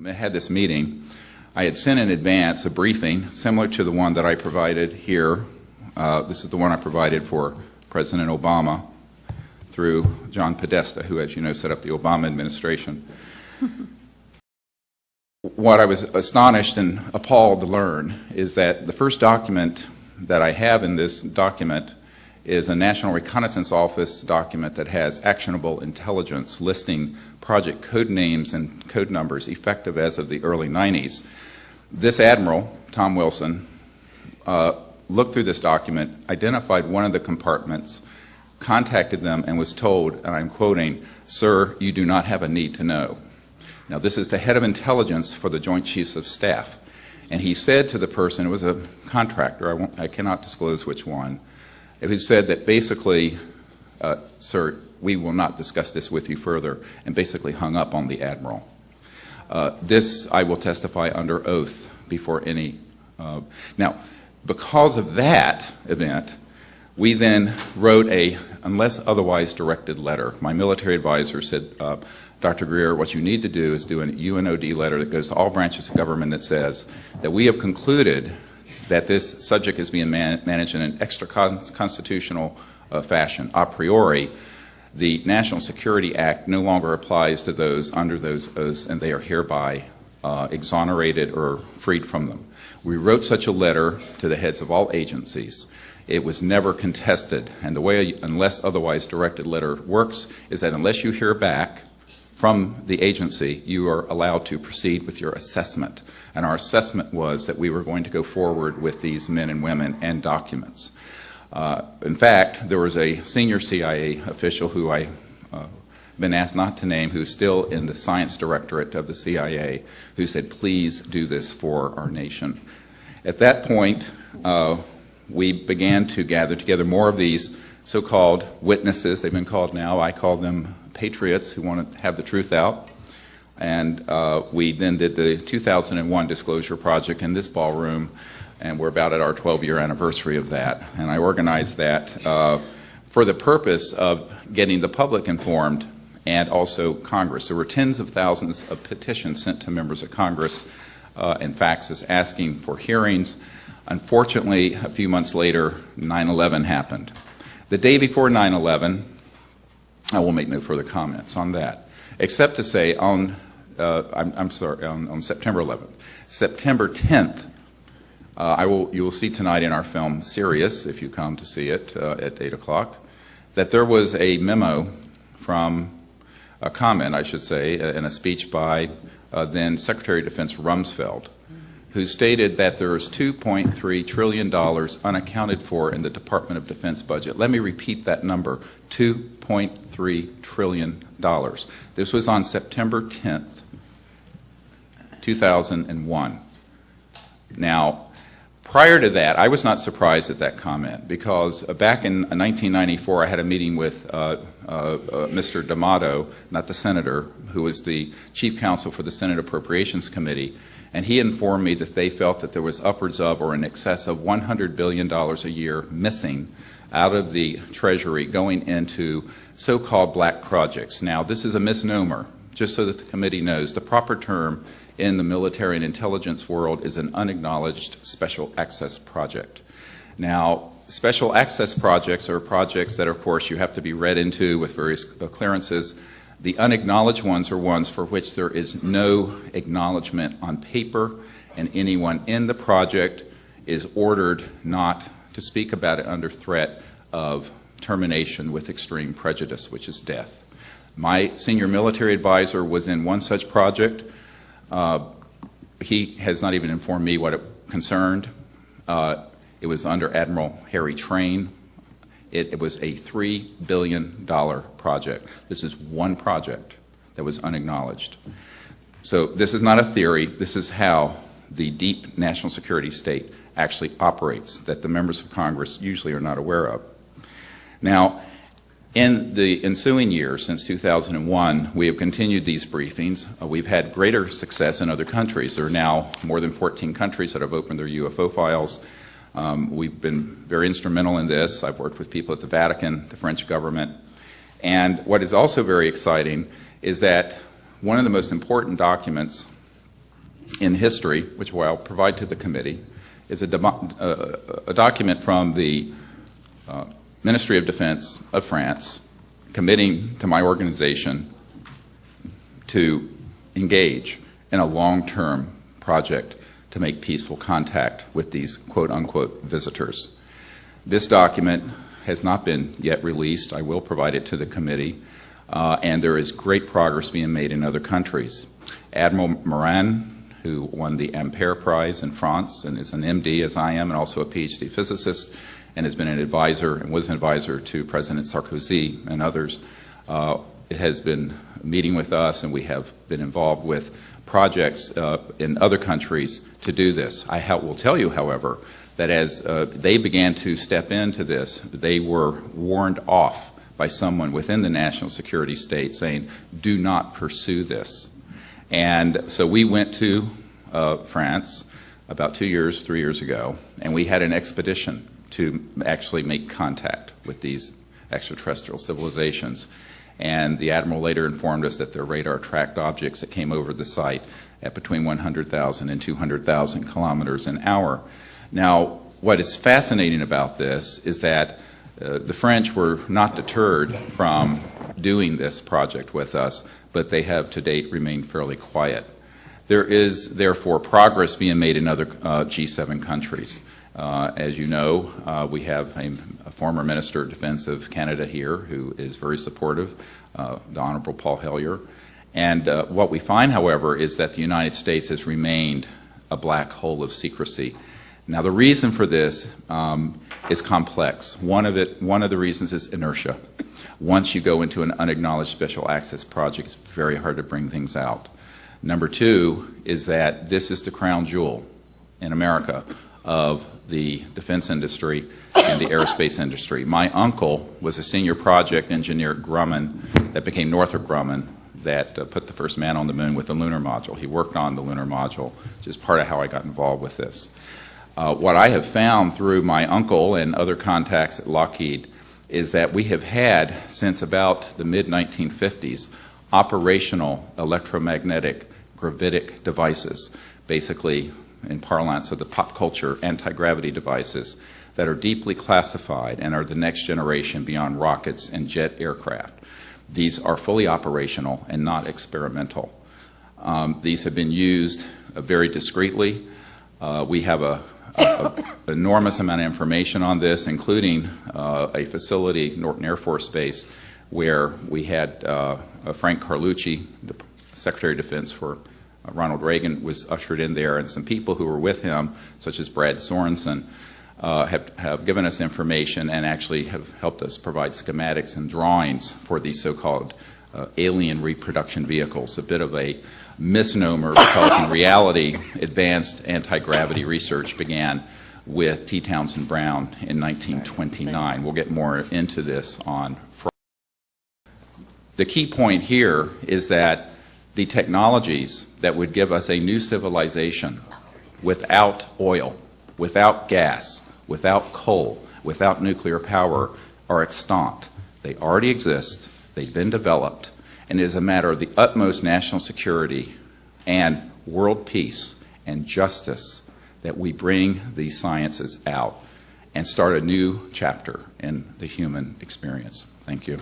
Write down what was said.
had this meeting, I had sent in advance a briefing similar to the one that I provided here. This is the one I provided for President Obama through John Podesta, who, as you know, set up the Obama administration. What I was astonished and appalled to learn is that the first document that I have in this document is a National Reconnaissance Office document that has actionable intelligence listing project code names and code numbers effective as of the early 90s. This admiral, Tom Wilson, looked through this document, identified one of the compartments, contacted them, and was told, and I'm quoting, "Sir, you do not have a need to know." Now, this is the head of intelligence for the Joint Chiefs of Staff. And he said to the person, it was a contractor, I cannot disclose which one, he said that basically, "Sir, we will not discuss this with you further," and basically hung up on the admiral. This I will testify under oath before any. Now, because of that event, we then wrote a unless otherwise directed letter. My military advisor said, "Dr. Greer, what you need to do is do an UNOD letter that goes to all branches of government that says that we have concluded that this subject is being managed in an extra-constitutional fashion. A priori, the National Security Act no longer applies to those under those oaths, and they are hereby exonerated or freed from them." We wrote such a letter to the heads of all agencies. It was never contested, and the way an unless otherwise directed letter works is that unless you hear back from the agency, you are allowed to proceed with your assessment. And our assessment was that we were going to go forward with these men and women and documents. In fact, there was a senior CIA official who I've been asked not to name, who's still in the science directorate of the CIA, who said, "Please do this for our nation." At that point, we began to gather together more of these so-called witnesses. They've been called now. I call them patriots who want to have the truth out. And we then did the 2001 disclosure project in this ballroom, and we're about at our 12-year anniversary of that. And I organized that for the purpose of getting the public informed and also Congress. There were tens of thousands of petitions sent to members of Congress and faxes asking for hearings. Unfortunately, a few months later, 9/11 happened. The day before 9/11, I will make no further comments on that, except to say on September 11th. September 10th, you will see tonight in our film Sirius, if you come to see it at 8 o'clock, that there was a memo from a comment, I should say, in a speech by then Secretary of Defense Rumsfeld, who stated that there is $2.3 trillion unaccounted for in the Department of Defense budget. Let me repeat that number, $2.3 trillion. This was on September 10th, 2001. Now, prior to that, I was not surprised at that comment because back in 1994, I had a meeting with Mr. D'Amato, not the senator, who was the chief counsel for the Senate Appropriations Committee, and he informed me that they felt that there was upwards of or in excess of $100 billion a year missing out of the Treasury going into so-called black projects. Now, this is a misnomer, just so that the committee knows. The proper term in the military and intelligence world is an unacknowledged special access project. Now, special access projects are projects that, of course, you have to be read into with various clearances. The unacknowledged ones are ones for which there is no acknowledgement on paper, and anyone in the project is ordered not to speak about it under threat of termination with extreme prejudice, which is death. My senior military advisor was in one such project. He has not even informed me what it concerned. It was under Admiral Harry Train. It was a $3 billion project. This is one project that was unacknowledged. So this is not a theory. This is how the deep national security state actually operates, that the members of Congress usually are not aware of. Now, in the ensuing years, since 2001, we have continued these briefings. We've had greater success in other countries. There are now more than 14 countries that have opened their UFO files. We've been very instrumental in this. I've worked with people at the Vatican, the French government. And what is also very exciting is that one of the most important documents in history, which I'll provide to the committee, is a document from the Ministry of Defense of France committing to my organization to engage in a long-term project to make peaceful contact with these quote-unquote visitors. This document has not been yet released. I will provide it to the committee, and there is great progress being made in other countries. Admiral Morin, who won the Ampere Prize in France and is an MD, as I am, and also a PhD physicist, and has been an advisor and was an advisor to President Sarkozy and others, has been meeting with us, and we have been involved with projects in other countries to do this. I will tell you, however, that as they began to step into this, they were warned off by someone within the national security state saying, do not pursue this. And so we went to France about 3 years ago, and we had an expedition to actually make contact with these extraterrestrial civilizations. And the Admiral later informed us that their radar tracked objects that came over the site at between 100,000 and 200,000 kilometers an hour. Now, what is fascinating about this is that the French were not deterred from doing this project with us, but they have to date remained fairly quiet. There is, therefore, progress being made in other G7 countries. As you know, we have a former Minister of Defense of Canada here who is very supportive, the Honorable Paul Hellyer. And what we find, however, is that the United States has remained a black hole of secrecy. Now, the reason for this is complex. One of the reasons is inertia. Once you go into an unacknowledged special access project, it's very hard to bring things out. Number two is that this is the crown jewel in America of the defense industry and the aerospace industry. My uncle was a senior project engineer at Grumman that became Northrop Grumman that put the first man on the moon with the lunar module. He worked on the lunar module, which is part of how I got involved with this. What I have found through my uncle and other contacts at Lockheed is that we have had, since about the mid-1950s, operational electromagnetic gravitic devices, basically in parlance of the pop culture anti-gravity devices that are deeply classified and are the next generation beyond rockets and jet aircraft. These are fully operational and not experimental. These have been used very discreetly. We have an enormous amount of information on this, including a facility, Norton Air Force Base, where we had Frank Carlucci, the Secretary of Defense for Ronald Reagan, was ushered in there, and some people who were with him, such as Brad Sorensen, have given us information and actually have helped us provide schematics and drawings for these so-called alien reproduction vehicles, a bit of a misnomer because in reality advanced anti-gravity research began with T. Townsend Brown in 1929. We'll get more into this on Friday. The key point here is that the technologies that would give us a new civilization without oil, without gas, without coal, without nuclear power are extant. They already exist, they've been developed, and it is a matter of the utmost national security and world peace and justice that we bring these sciences out and start a new chapter in the human experience. Thank you.